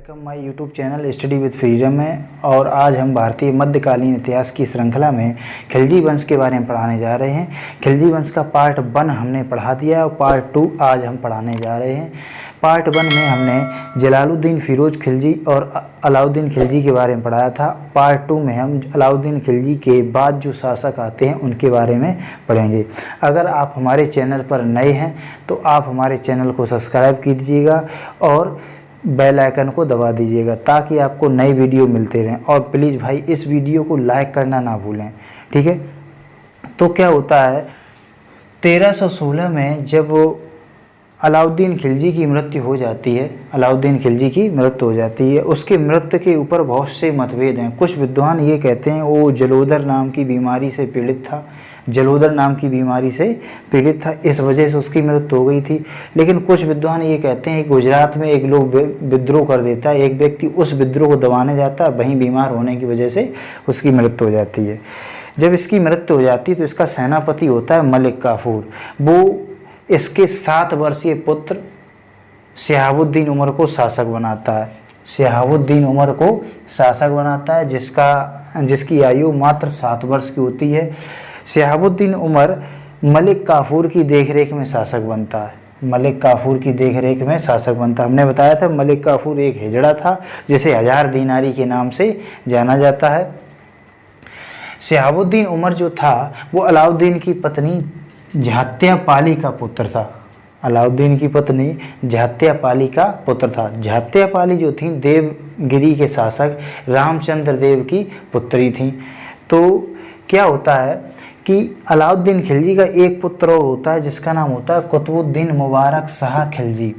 Welcome my YouTube channel study with freedom में। और आज हम भारतीय मध्यकालीन इतिहास की श्रृंखला में खिलजी वंश के बारे में पढ़ाने जा रहे हैं। खिलजी वंश का पार्ट 1 हमने पढ़ा दिया और पार्ट 2 आज हम पढ़ाने जा रहे हैं। पार्ट 1 में हमने जलालुद्दीन फिरोज खिलजी और अलाउद्दीन खिलजी के बारे में पढ़ाया था। पार्ट 2 में हम अलाउद्दीन खिलजी के बाद जो शासक आते हैं उनके बारे में पढ़ेंगे। अगर आप हमारे चैनल पर नए हैं तो आप हमारे चैनल को सब्सक्राइब कीजिएगा और बेल आइकन को दबा दीजिएगा ताकि आपको नई वीडियो मिलते रहें। और प्लीज़ भाई इस वीडियो को लाइक करना ना भूलें, ठीक है। तो क्या होता है, 1316 में जब अलाउद्दीन खिलजी की मृत्यु हो जाती है, अलाउद्दीन खिलजी की मृत्यु हो जाती है, उसके मृत्यु के ऊपर बहुत से मतभेद हैं। कुछ विद्वान ये कहते हैं वो जलोदर नाम की बीमारी से पीड़ित था, जलोदर नाम की बीमारी से पीड़ित था, इस वजह से उसकी मृत्यु हो गई थी। लेकिन कुछ विद्वान ये कहते हैं गुजरात में एक लोग विद्रोह कर देता है, एक व्यक्ति उस विद्रोह को दबाने जाता है, वहीं बीमार होने की वजह से उसकी मृत्यु हो जाती है। जब इसकी मृत्यु हो जाती है तो इसका सेनापति होता है मलिक काफूर। वो इसके 7 वर्षीय पुत्र शहाबुद्दीन उमर को शासक बनाता है, शहाबुद्दीन उमर को शासक बनाता है, जिसकी आयु मात्र 7 वर्ष की होती है। शहाबुद्दीन उमर मलिक काफूर की देखरेख में शासक बनता है, मलिक काफूर की देखरेख में शासक बनता है। हमने बताया था मलिक काफूर एक हिजड़ा था जिसे 1000 दीनारी के नाम से जाना जाता है। शहाबुद्दीन उमर जो था वो अलाउद्दीन की पत्नी झात्यापाली का पुत्र था, अलाउद्दीन की पत्नी झात्यापाली का पुत्र था। झात्यापाली जो थी देवगिरी के शासक रामचंद्र देव की पुत्री थी। तो क्या होता है कि अलाउद्दीन खिलजी का एक पुत्र और होता है जिसका नाम होता है कुतुबुद्दीन मुबारक शाह खिलजी।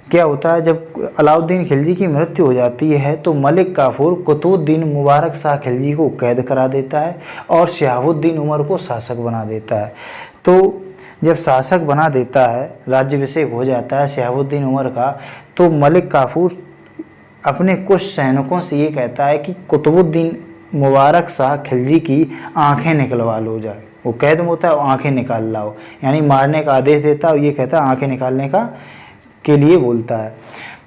क्या होता है, जब अलाउद्दीन खिलजी की मृत्यु हो जाती है तो मलिक काफूर कुतुबुद्दीन मुबारक शाह खिलजी को कैद करा देता है और शहाबुद्दीन उमर को शासक बना देता है। तो जब शासक बना देता है, राज्याभिषेक हो जाता है शहाबुद्दीन उमर का, तो मलिक काफूर अपने कुछ सैनिकों से ये कहता है कि कुतुबुद्दीन मुबारक शाह खिलजी की आंखें निकलवा लो जाए। वो कैद में होता है, वो आंखें निकाल लाओ, यानी मारने का आदेश देता है और ये कहता है आंखें निकालने का के लिए बोलता है।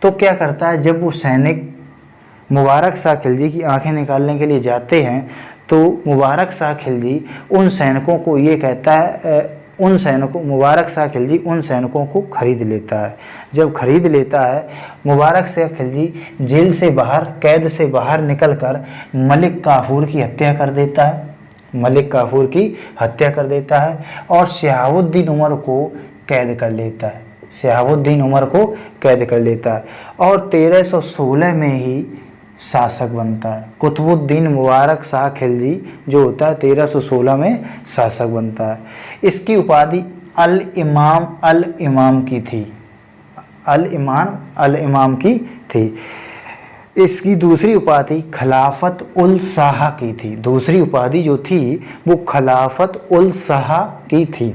तो क्या करता है, जब वो सैनिक मुबारक शाह खिलजी की आंखें निकालने के लिए जाते हैं तो मुबारक शाह खिलजी उन सैनिकों को ये कहता है, मुबारक शाह खिलजी उन सैनिकों को खरीद लेता है। जब खरीद लेता है, मुबारक शाह खिलजी जेल से बाहर, कैद से बाहर निकलकर मलिक काफूर की हत्या कर देता है, मलिक काफूर की हत्या कर देता है और शहाबुद्दीन उमर को कैद कर लेता है, शहाबुद्दीन उमर को कैद कर लेता है और 1316 में ही शासक बनता है। कुतुबुद्दीन मुबारक शाह खिलजी जो होता है 1316 में शासक बनता है। इसकी उपाधि अल इमाम की थी, अल इमाम की थी। इसकी दूसरी उपाधि खिलाफत उल शाह की थी, दूसरी उपाधि जो थी वो खिलाफत उल शाह की थी।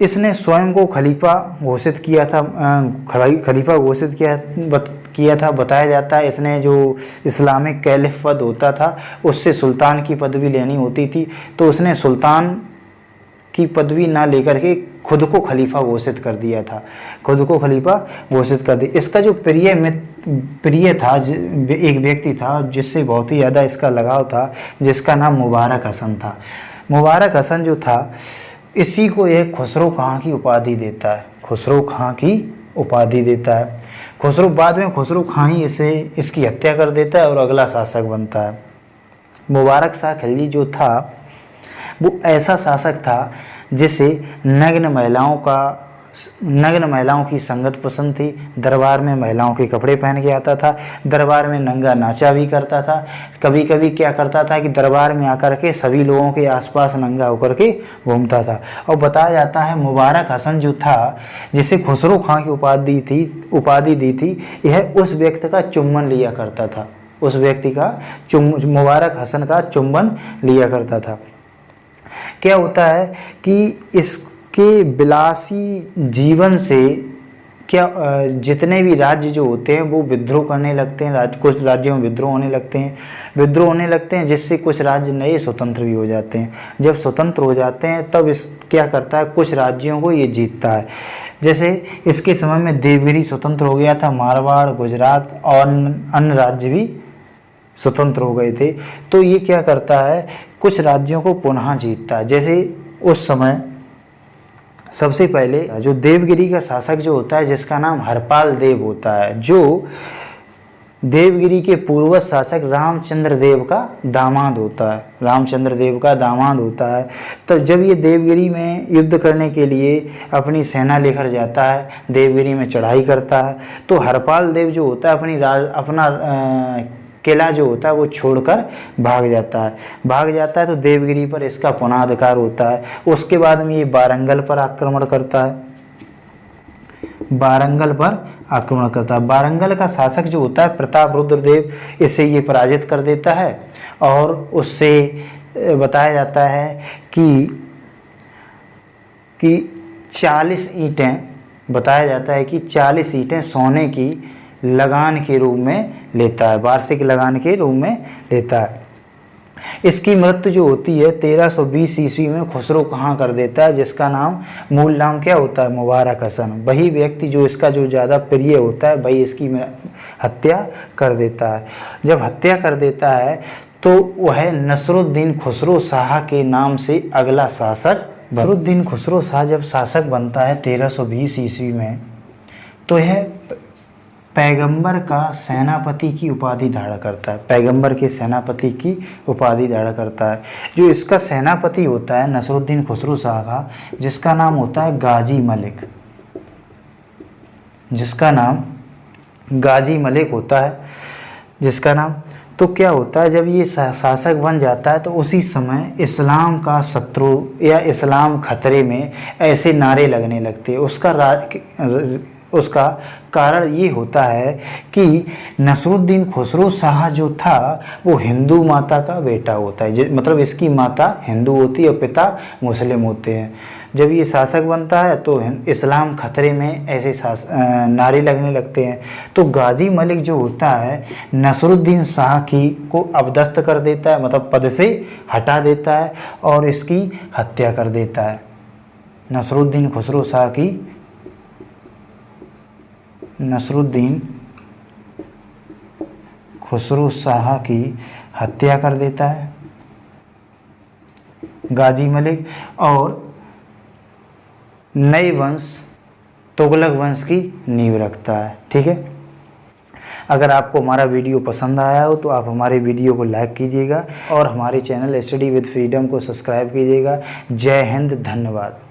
इसने स्वयं को खलीफा घोषित किया था, खलीफा घोषित किया था। बताया जाता है इसने जो इस्लामिक कैलिफ पद होता था उससे सुल्तान की पदवी लेनी होती थी, तो उसने सुल्तान की पदवी ना लेकर के खुद को खलीफा घोषित कर दिया था, खुद को खलीफा घोषित कर दिया। इसका जो प्रिय था, एक व्यक्ति था जिससे बहुत ही ज़्यादा इसका लगाव था, जिसका नाम मुबारक हसन था। मुबारक हसन जो था इसी को एक खुसरो खां की उपाधि देता है, खुसरो खां की उपाधि देता है। खुसरो बाद में खुसरो खां ही इसकी हत्या कर देता है और अगला शासक बनता है। मुबारक शाह खिलजी जो था वो ऐसा शासक था जिसे नग्न महिलाओं की संगत पसंद थी। दरबार में महिलाओं के कपड़े पहन के आता था, दरबार में नंगा नाचा भी करता था। कभी कभी क्या करता था कि दरबार में आकर के सभी लोगों के आसपास नंगा होकर के घूमता था। और बताया जाता है मुबारक हसन जो था जिसे खुसरो खां की उपाधि दी थी, यह उस व्यक्ति का चुम्बन लिया करता था, उस व्यक्ति का मुबारक हसन का चुम्बन लिया करता था। क्या होता है कि इसके विलासी जीवन से क्या जितने भी राज्य जो होते हैं वो विद्रोह करने लगते हैं, कुछ राज्यों में विद्रोह होने लगते हैं जिससे कुछ राज्य नए स्वतंत्र भी हो जाते हैं। जब स्वतंत्र हो जाते हैं तब इस क्या करता है, कुछ राज्यों को ये जीतता है। जैसे इसके समय में देवगिरी स्वतंत्र हो गया था, मारवाड़, गुजरात और अन्य राज्य भी स्वतंत्र हो गए थे। तो ये क्या करता है, कुछ राज्यों को पुनः जीतता है। जैसे उस समय सबसे पहले जो देवगिरी का शासक जो होता है, जिसका नाम हरपाल देव होता है, जो देवगिरी के पूर्वज शासक रामचंद्र देव का दामाद होता है। तो जब ये देवगिरी में युद्ध करने के लिए अपनी सेना लेकर जाता है, देवगिरी में चढ़ाई करता है, तो हरपाल देव जो होता है अपना किला जो होता है वो छोड़कर भाग जाता है। तो देवगिरी पर इसका पुनः अधिकार होता है। उसके बाद में ये वारंगल पर आक्रमण करता है। वारंगल का शासक जो होता है प्रताप रुद्रदेव, इसे ये पराजित कर देता है और उससे बताया जाता है कि 40 ईंटें सोने की लगान के रूप में लेता है, वार्षिक लगान के रूप में लेता है। इसकी मृत्यु जो होती है 1320 ईस्वी में खुसरो कहाँ कर देता है, जिसका मूल नाम क्या होता है, मुबारक हसन। वही व्यक्ति जो इसका जो ज़्यादा प्रिय होता है वही इसकी हत्या कर देता है। जब हत्या कर देता है तो वह नसरुद्दीन खुसरो शाह के नाम से अगला शासक। नसरुद्दीन खुसरो शाह जब शासक बनता है 1320 ईस्वी में, तो यह पैगंबर का सेनापति की उपाधि धारण करता है। जो इसका सेनापति होता है नसरुद्दीन खुसरो शाह का, जिसका नाम होता है गाजी मलिक होता है। तो क्या होता है, जब ये शासक बन जाता है तो उसी समय इस्लाम का शत्रु या इस्लाम खतरे में ऐसे नारे लगने लगते हैं। उसका कारण ये होता है कि नसरुद्दीन खुसरो शाह जो था वो हिंदू माता का बेटा होता है, मतलब इसकी माता हिंदू होती है और पिता मुस्लिम होते हैं। जब ये शासक बनता है तो इस्लाम खतरे में ऐसे नारे लगने लगते हैं। तो गाजी मलिक जो होता है नसरुद्दीन शाह को अपदस्थ कर देता है, मतलब पद से हटा देता है और इसकी हत्या कर देता है। नसरुद्दीन खुसरो शाह की हत्या कर देता है गाजी मलिक, और नए वंश तुगलक वंश की नींव रखता है। ठीक है, अगर आपको हमारा वीडियो पसंद आया हो तो आप हमारे वीडियो को लाइक कीजिएगा और हमारे चैनल स्टडी विद फ्रीडम को सब्सक्राइब कीजिएगा। जय हिंद, धन्यवाद।